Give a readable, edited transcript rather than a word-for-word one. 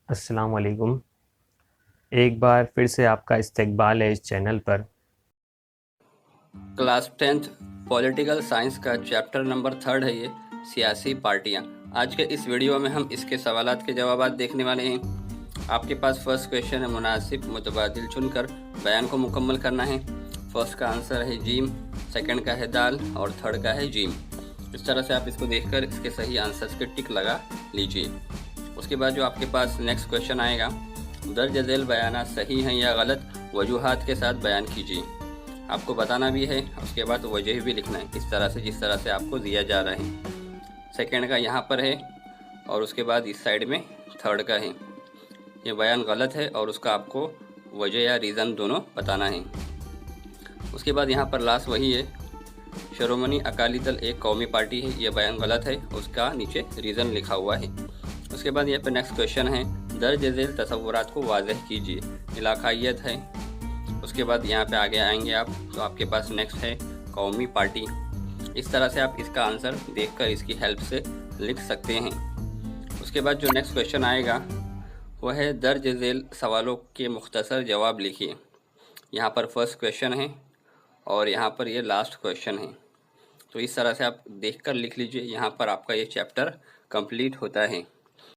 السلام علیکم۔ ایک بار پھر سے آپ کا استقبال ہے اس چینل پر۔ کلاس 10th پولیٹیکل سائنس کا چیپٹر نمبر 3 ہے یہ سیاسی پارٹیاں۔ آج کے اس ویڈیو میں ہم اس کے سوالات کے جوابات دیکھنے والے ہیں۔ آپ کے پاس فرسٹ کویشچن ہے، مناسب متبادل چن کر بیان کو مکمل کرنا ہے۔ فرسٹ کا آنسر ہے جیم، سیکنڈ کا ہے دال اور تھرڈ کا ہے جیم۔ اس طرح سے آپ اس کو دیکھ کر اس کے صحیح آنسرز کے ٹک لگا لیجئے۔ اس کے بعد جو آپ کے پاس نیکسٹ کویشچن آئے گا، درج ذیل بیانات صحیح ہیں یا غلط، وجوہات کے ساتھ بیان کیجیے۔ آپ کو بتانا بھی ہے، اس کے بعد وجہ بھی لکھنا ہے اس طرح سے جس طرح سے آپ کو دیا جا رہا ہے۔ سیکنڈ کا یہاں پر ہے اور اس کے بعد اس سائڈ میں تھرڈ کا ہے۔ یہ بیان غلط ہے اور اس کا آپ کو وجہ یا ریزن دونوں بتانا ہے۔ اس کے بعد یہاں پر لاسٹ وہی ہے، شرومنی اکالی دل ایک قومی پارٹی ہے، یہ بیان غلط ہے، اس کا نیچے ریزن لکھا ہوا ہے۔ اس کے بعد یہاں پہ نیکسٹ کویشچن ہے، درج ذیل تصورات کو واضح کیجیے۔ علاقائیت ہے۔ اس کے بعد یہاں پہ آگے آئیں گے آپ تو آپ کے پاس نیکسٹ ہے قومی پارٹی۔ اس طرح سے آپ اس کا آنسر دیکھ کر اس کی ہیلپ سے لکھ سکتے ہیں۔ اس کے بعد جو نیکسٹ کویشچن آئے گا وہ ہے درج ذیل سوالوں کے مختصر جواب لکھیے۔ یہاں پر فرسٹ کویشچن ہے اور یہاں پر یہ لاسٹ کویشچن ہے، تو اس طرح سے آپ دیکھ کر لکھ لیجئے۔ یہاں پر آپ کا یہ چیپٹر کمپلیٹ ہوتا ہے۔